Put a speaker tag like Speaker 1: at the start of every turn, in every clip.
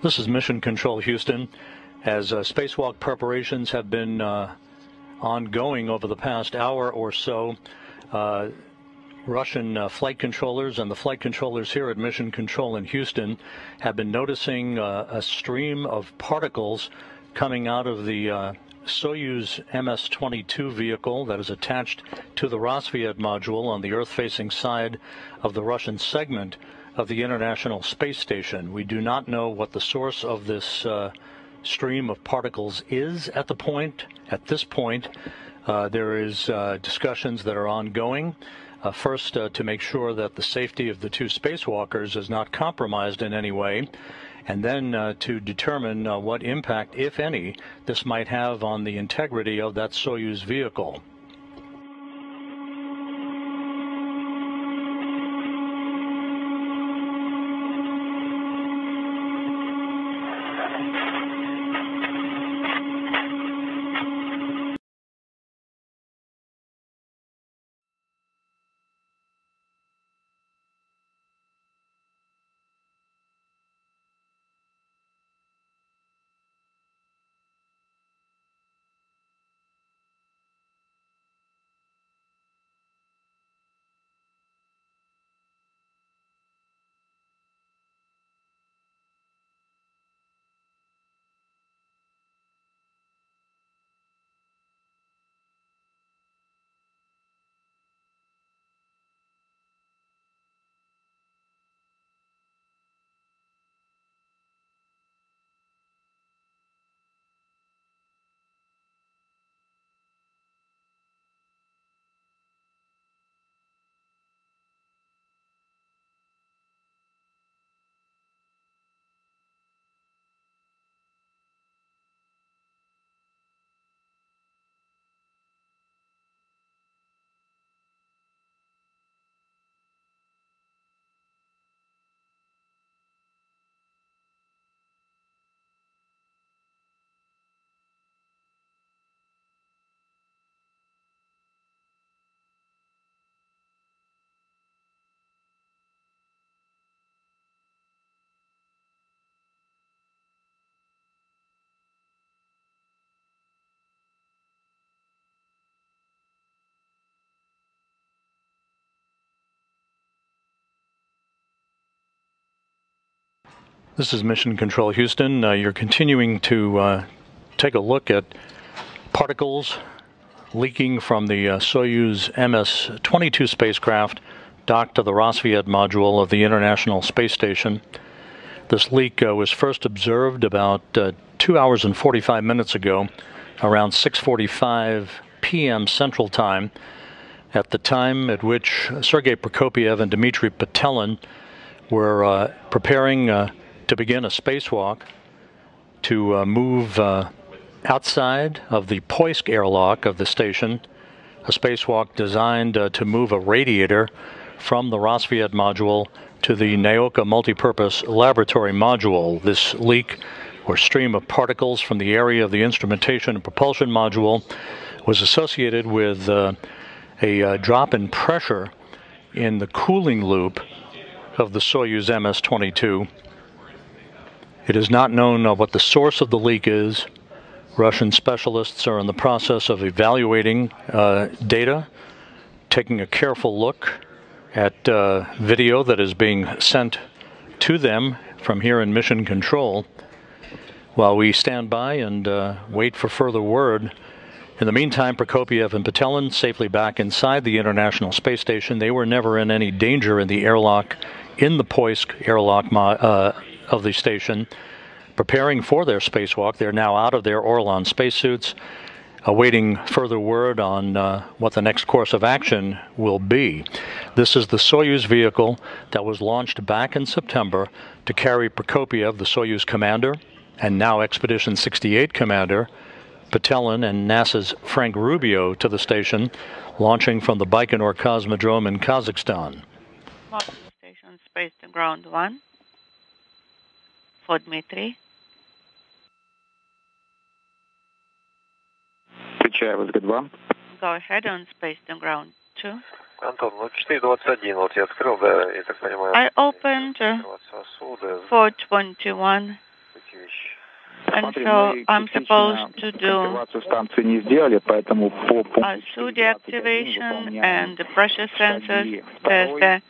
Speaker 1: This is Mission Control Houston. As spacewalk preparations have been ongoing over the past hour or so, Russian flight controllers and the flight controllers here at Mission Control in Houston have been noticing a stream of particles coming out of the Soyuz MS-22 vehicle that is attached to the Rosviet module on the Earth-facing side of the Russian segment of the International Space Station. We do not know what the source of this stream of particles is at this point. There is discussions that are ongoing. First, to make sure that the safety of the two spacewalkers is not compromised in any way, and then to determine what impact, if any, this might have on the integrity of that Soyuz vehicle. This is Mission Control Houston. You're continuing to take a look at particles leaking from the Soyuz MS-22 spacecraft docked to the Rosviet module of the International Space Station. This leak was first observed about 2 hours and 45 minutes ago, around 6:45 p.m. Central Time, at the time at which Sergey Prokopyev and Dmitriy Petelin were preparing to begin a spacewalk to move outside of the Poisk airlock of the station, a spacewalk designed to move a radiator from the Rosviet module to the Nauka multipurpose laboratory module. This leak or stream of particles from the area of the instrumentation and propulsion module was associated with a drop in pressure in the cooling loop of the Soyuz MS-22. It is not known what the source of the leak is. Russian specialists are in the process of evaluating data, taking a careful look at video that is being sent to them from here in Mission Control, while we stand by and wait for further word. In the meantime, Prokopyev and Petelin safely back inside the International Space Station. They were never in any danger in the airlock, in the Poisk airlock of the station, preparing for their spacewalk. They're now out of their Orlan spacesuits, awaiting further word on what the next course of action will be. This is the Soyuz vehicle that was launched back in September to carry Prokopyev, the Soyuz commander, and now Expedition 68 commander, Petelin, and NASA's Frank Rubio to the station, launching from the Baikonur Cosmodrome in Kazakhstan.
Speaker 2: Station space to ground 1 for Dmitry. Go ahead on space to ground 2.
Speaker 3: Антон, 421, вот я открыл, да, я так понимаю.
Speaker 2: I opened 421. And so I'm supposed to do SU deactivation and the pressure sensors test.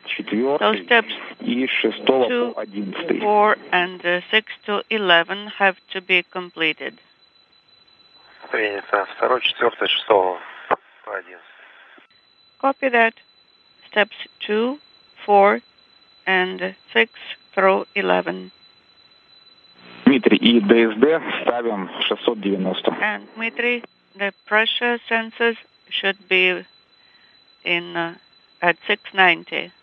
Speaker 2: Those steps 2, 4, and 6 to 11 have to be completed. Copy that. Steps 2, 4, and 6 through 11.
Speaker 4: Дмитрий, и ДСД ставим 690.
Speaker 2: And Dmitry, the pressure sensors should be in at 690.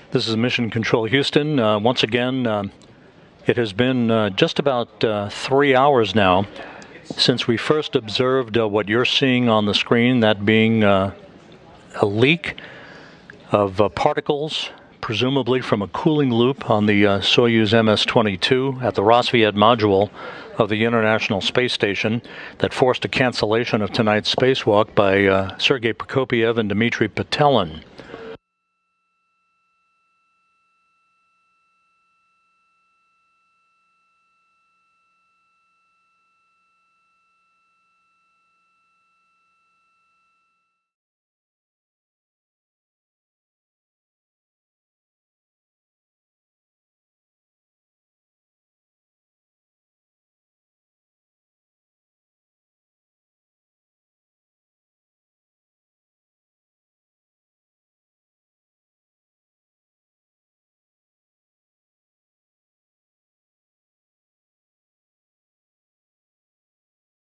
Speaker 1: This is Mission Control Houston. Once again, it has been just about 3 hours now since we first observed what you're seeing on the screen, that being a leak of particles, presumably from a cooling loop on the Soyuz MS-22 at the Roscosmos module of the International Space Station that forced a cancellation of tonight's spacewalk by Sergey Prokopyev and Dmitriy Petelin.